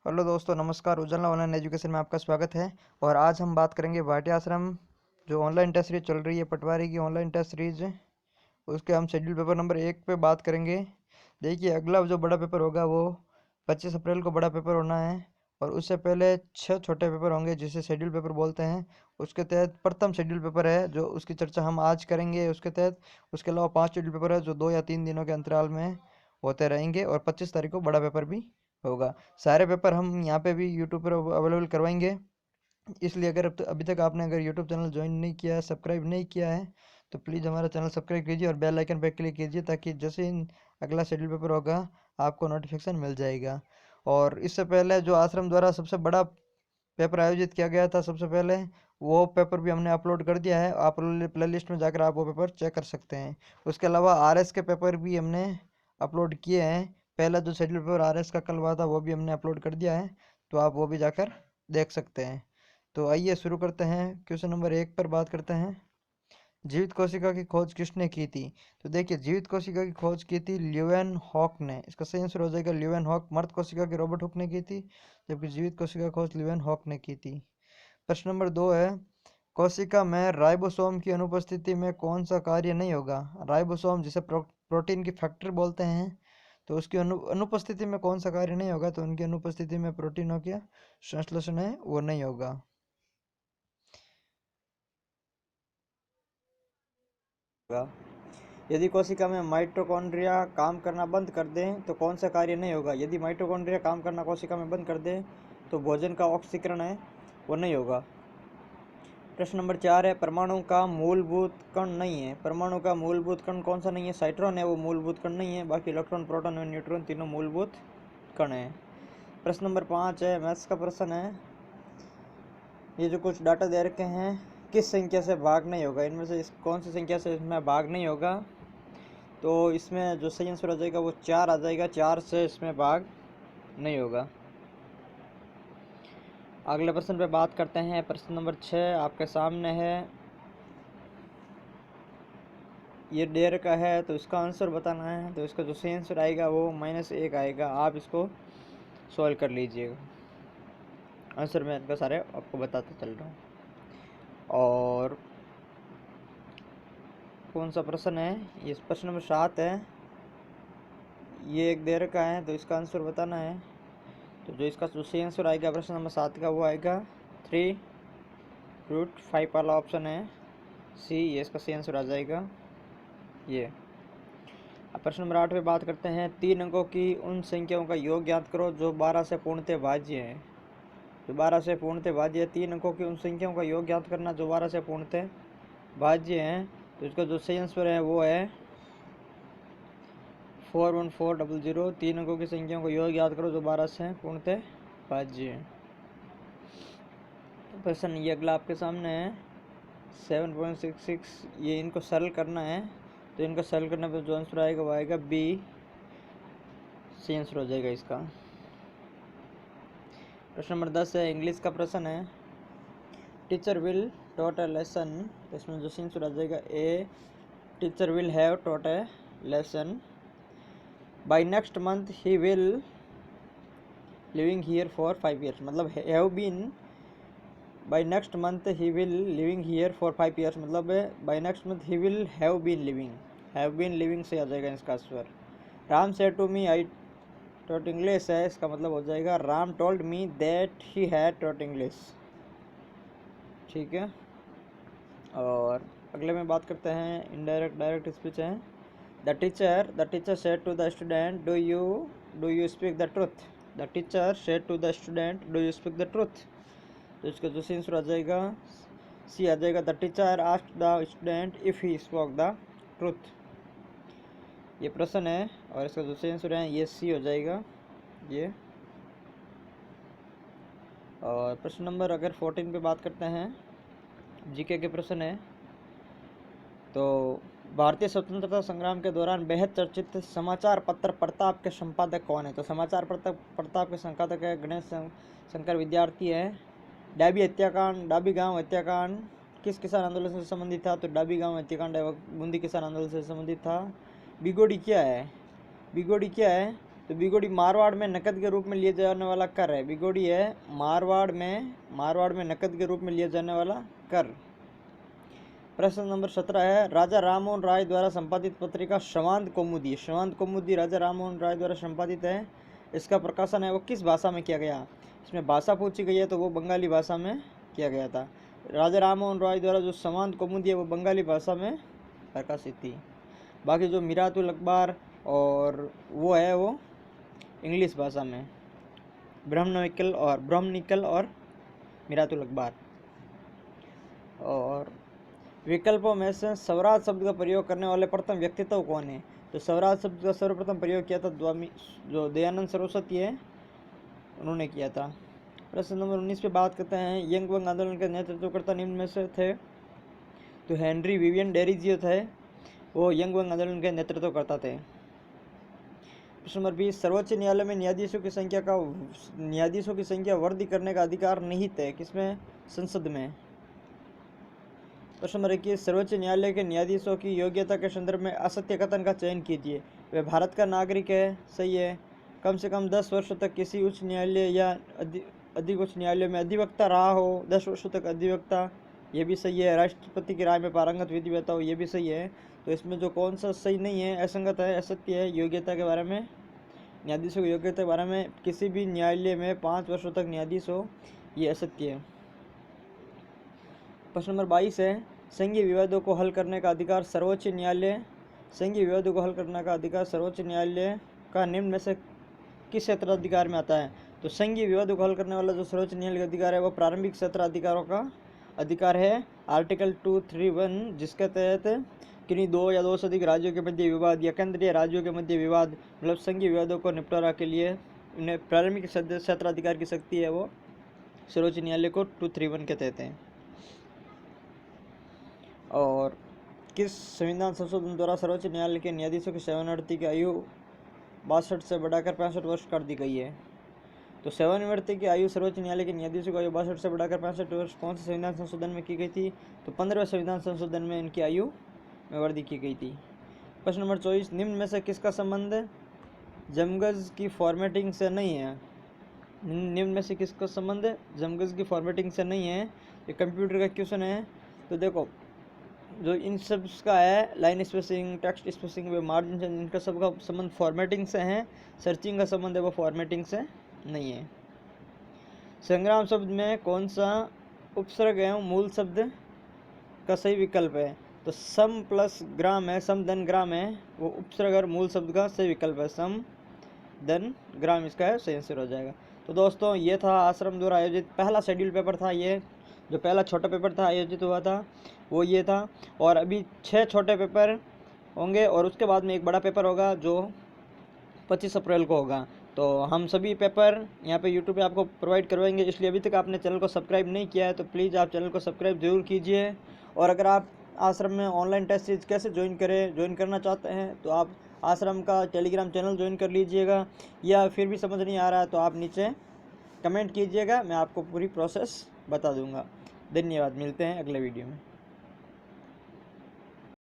Hello दोस्तों, नमस्कार। Ujjwala online education में आपका स्वागत है। और आज हम बात करेंगे भाटी आश्रम जो ऑनलाइन टेस्ट सीरीज चल रही है, पटवारी की ऑनलाइन टेस्ट सीरीज, उसके हम शेड्यूल पेपर नंबर 1 पे बात करेंगे। देखिए, अगला जो बड़ा पेपर होगा वो 25 अप्रैल को बड़ा पेपर होना है। और उससे पहले 6 छोटे पेपर होंगे जिसे शेड्यूल पेपर बोलते हैं। उसके तहत प्रथम शेड्यूल पेपर है जो उसकी चर्चा हम आज करेंगे उसके तहत। उसके अलावा 5 शेड्यूल पेपर है जो 2 या 3 दिनों के अंतराल में होते रहेंगे। और 25 तारीख को बड़ा पेपर भी होगा। सारे पेपर हम यहाँ पे भी यूट्यूब पर अवेलेबल करवाएंगे। इसलिए अगर अभी तक आपने अगर यूट्यूब चैनल ज्वाइन नहीं किया है, सब्सक्राइब नहीं किया है, तो प्लीज़ हमारा चैनल सब्सक्राइब कीजिए और बेल आइकन पर क्लिक कीजिए ताकि जैसे ही अगला शेड्यूल पेपर होगा आपको नोटिफिकेशन मिल जाएगा। और इससे पहले जो आश्रम द्वारा सबसे बड़ा पेपर आयोजित किया गया था सबसे पहले, वो पेपर भी हमने अपलोड कर दिया है। आप प्ले लिस्ट में जाकर आप वो पेपर चेक कर सकते हैं। उसके अलावा आरएस के पेपर भी हमने अपलोड किए हैं। पहला जो शेड्यूल पेपर आरएस का कल हुआ था वो भी हमने अपलोड कर दिया है, तो आप वो भी जाकर देख सकते हैं। तो आइए शुरू करते हैं। क्वेश्चन नंबर 1 पर बात करते हैं। जीवित कोशिका की खोज किसने की थी? तो देखिए, जीवित कोशिका की खोज की थी ल्यूवेन हॉक ने। इसका सही आंसर हो जाएगा ल्यूवेन हॉक। मर्द कोशिका की रॉबर्ट हुक ने की थी, जबकि जीवित कोशिका की खोज ल्यूवेन हॉक ने की थी। प्रश्न नंबर 2 है, कोशिका में राइबोसोम की अनुपस्थिति में कौन सा कार्य नहीं होगा? राइबोसोम जिसे प्रोटीन की फैक्ट्री बोलते हैं, तो उसकी अनुपस्थिति में कौन सा कार्य नहीं होगा? तो उनकी अनुपस्थिति में प्रोटीनों का संश्लेषण है वो नहीं होगा। यदि कोशिका में माइटोकॉन्ड्रिया काम करना बंद कर दें तो कौन सा कार्य नहीं होगा? यदि माइटोकॉन्ड्रिया काम करना कोशिका में बंद कर दें तो भोजन का ऑक्सीकरण है वो नहीं होगा। प्रश्न नंबर 4 है, परमाणु का मूलभूत कण नहीं है। परमाणु का मूलभूत कण कौन सा नहीं है? साइट्रॉन है वो मूलभूत कण नहीं है, बाकी इलेक्ट्रॉन, प्रोटॉन और न्यूट्रॉन तीनों मूलभूत कण है। प्रश्न नंबर 5 है, मैथ्स का प्रश्न है। ये जो कुछ डाटा दे रखे हैं, किस संख्या से भाग नहीं होगा? इनमें से कौन सी संख्या से इसमें भाग नहीं होगा? तो इसमें जो सही आंसर हो जाएगा वो 4 आ जाएगा। 4 से इसमें भाग नहीं होगा। अगले प्रश्न पे बात करते हैं। प्रश्न नंबर 6 आपके सामने है। ये डेयर का है तो इसका आंसर बताना है। तो इसका जो सही आंसर आएगा वो -1 आएगा। आप इसको सॉल्व कर लीजिएगा। आंसर मैं इनका सारे आपको बताता चल रहा हूँ। और कौन सा प्रश्न है? ये प्रश्न नंबर 7 है। ये एक दे रखा है तो इसका आंसर बताना है। तो जो इसका जो सही आंसर आएगा प्रश्न नंबर 7 का वो आएगा 3√5 वाला ऑप्शन है सी। ये इसका सही आंसर आ जाएगा। ये अब प्रश्न नंबर 8 पे बात करते हैं। 3 अंकों की उन संख्याओं का योग ज्ञात करो जो 12 से पूर्णतः भाज्य है। जो 12 से पूर्णतः भाज्य है, 3 अंकों की उन संख्याओं का योग ज्ञात करना जो 12 से पूर्णतः भाज्य हैं। तो इसका जो सही आंसर है वो है 41400। 3 अंकों की संख्याओं का योग याद करो जो 12 से पूर्णतः भाज्य है। तो प्रश्न ये अगला आपके सामने है 7.66। ये इनको सरल करना है। तो इनको सरल करने पर जो आंसर आएगा वो आएगा बी। सही आंसर हो जाएगा इसका। प्रश्न नंबर 10 है, इंग्लिश का प्रश्न है। Teacher will taught a lesson. तो इसमें जो सही आंसर आ जाएगा ए, teacher will have taught a lesson. By next month he will living here for 5 years। मतलब have been, by next month he will living here for 5 years। मतलब by next month he will have been living. Have been living से आ जाएगा इसका answer. Ram said to me I taught English है। इसका मतलब हो जाएगा Ram told me that he had taught English. ठीक है। और अगले में बात करते हैं इनडायरेक्ट डायरेक्ट स्पीच है। The teacher said to the student do you speak the truth. The teacher said to the student do you speak the truth. तो इसका जो आंसर आ जाएगा सी आ जाएगा। The teacher asked the student if he spoke the truth. ये प्रश्न है और इसका जो सही आंसर है ये सी हो जाएगा ये। और प्रश्न नंबर अगर 14 पे बात करते हैं, जीके के प्रश्न है। तो भारतीय स्वतंत्रता संग्राम के दौरान बेहद चर्चित समाचार पत्र प्रताप के संपादक कौन है? तो समाचार पत्र प्रताप के संपादक है गणेश शंकर विद्यार्थी है। डाबी हत्याकांड, डाबी गांव हत्याकांड किस किसान आंदोलन से संबंधित था? तो डाबी गांव हत्याकांड बूंदी किसान आंदोलन से संबंधित था। बिगोड़ी क्या है? बिगोड़ी क्या है? तो बिगोड़ी मारवाड़ में नकद के रूप में लिए जाने वाला कर है। बिगोड़ी है मारवाड़ में नकद के रूप में लिया जाने वाला कर। प्रश्न नंबर 17 है, राजा राममोहन राय द्वारा संपादित पत्रिका संवाद कौमुदी। संवाद कौमुदी राजा राममोहन राय द्वारा संपादित है। इसका प्रकाशन है वो किस भाषा में किया गया? इसमें भाषा पूछी गई है तो वो बंगाली भाषा में किया गया था। राजा राममोहन राय द्वारा जो संवाद कौमुदी है वो बंगाली भाषा में प्रकाशित थी। बाकी जो मीरातुल अखबार और वो है वो इंग्लिश भाषा में, ब्रह्मनिकल और मीरातुल अखबार। और विकल्पों में से स्वराज शब्द का प्रयोग करने वाले प्रथम व्यक्तित्व कौन है? तो स्वराज शब्द का सर्वप्रथम प्रयोग किया था जो दयानंद सरस्वती है, उन्होंने किया था। प्रश्न नंबर 19 पे बात करते हैं, यंग वंग आंदोलन के नेतृत्वकर्ता निम्न में से थे? तो हेनरी विवियन डेरिजियो थे, वो यंग वंग आंदोलन के नेतृत्व करता थे। प्रश्न नंबर 20, सर्वोच्च न्यायालय में न्यायाधीशों की संख्या वृद्धि करने का अधिकार निहित है किसमें? संसद में। प्रश्न नंबर 21, सर्वोच्च न्यायालय के न्यायाधीशों की योग्यता के संदर्भ में असत्य कथन का चयन कीजिए। वे भारत का नागरिक है, सही है। कम से कम 10 वर्ष तक किसी उच्च न्यायालय या अधिक उच्च न्यायालय में अधिवक्ता रहा हो, 10 वर्षों तक अधिवक्ता, ये भी सही है। राष्ट्रपति की राय में पारंगत विधिवेत्ता हो, ये भी सही है। तो इसमें जो कौन सा सही नहीं है, असंगत है, असत्य है, योग्यता के बारे में, न्यायाधीशों की योग्यता के बारे में किसी भी न्यायालय में 5 वर्षों तक न्यायाधीश हो, ये असत्य है। प्रश्न नंबर 22 है, संघीय विवादों को हल करने का अधिकार सर्वोच्च न्यायालय का निम्न में से किस क्षेत्राधिकार में आता है? तो संघीय विवादों को हल करने वाला जो सर्वोच्च न्यायालय का अधिकार है वो प्रारंभिक क्षेत्राधिकारों का अधिकार है, आर्टिकल 231, जिसके तहत किन्हीं 2 या 2 से अधिक राज्यों के मध्य विवाद या केंद्रीय राज्यों के मध्य विवाद, मतलब संघीय विवादों को निपटारा के लिए उन्हें प्रारंभिक क्षेत्राधिकार की शक्ति है, वो सर्वोच्च न्यायालय को 231 के तहत है। और किस संविधान संशोधन द्वारा सर्वोच्च न्यायालय के न्यायाधीशों की सेवानिवृत्ति की आयु 62 से बढ़ाकर 65 वर्ष कर दी गई है? तो सेवानिवृत्ति की आयु सर्वोच्च न्यायालय के न्यायाधीशों की आयु 62 से बढ़ाकर 65 वर्ष कौन से संविधान संशोधन में की गई थी? तो 15वें संविधान संशोधन में इनकी आयु में वृद्धि की गई थी। प्रश्न नंबर 24, निम्न में से किसका संबंध जमगज की फॉर्मेटिंग से नहीं है? निम्न में से किसका संबंध जमगज की फॉर्मेटिंग से नहीं है? ये कंप्यूटर का क्वेश्चन है। तो देखो, जो इन सब का है, लाइन स्पेसिंग, टेक्स्ट स्पेसिंग, वे मार्जिन, इनका सबका संबंध फॉर्मेटिंग से है। सर्चिंग का संबंध है वो फॉर्मेटिंग से नहीं है। संग्राम शब्द में कौन सा उपसर्ग एवं मूल शब्द का सही विकल्प है? तो सम प्लस ग्राम है, सम धन ग्राम है, वो उपसर्ग और मूल शब्द का सही विकल्प है, सम धन ग्राम, इसका है सही आंसर हो जाएगा। तो दोस्तों, ये था आश्रम द्वारा आयोजित पहला शेड्यूल पेपर था। ये जो पहला छोटा पेपर था आयोजित हुआ था वो ये था। और अभी 6 छोटे पेपर होंगे और उसके बाद में एक बड़ा पेपर होगा जो 25 अप्रैल को होगा। तो हम सभी पेपर यहाँ पे यूट्यूब पे आपको प्रोवाइड करवाएंगे, इसलिए अभी तक आपने चैनल को सब्सक्राइब नहीं किया है तो प्लीज़ आप चैनल को सब्सक्राइब जरूर कीजिए। और अगर आप आश्रम में ऑनलाइन टेस्ट सीरीज कैसे ज्वाइन करना चाहते हैं तो आप आश्रम का टेलीग्राम चैनल ज्वाइन कर लीजिएगा, या फिर भी समझ नहीं आ रहा है तो आप नीचे कमेंट कीजिएगा, मैं आपको पूरी प्रोसेस बता दूंगा। धन्यवाद, मिलते हैं अगले वीडियो में।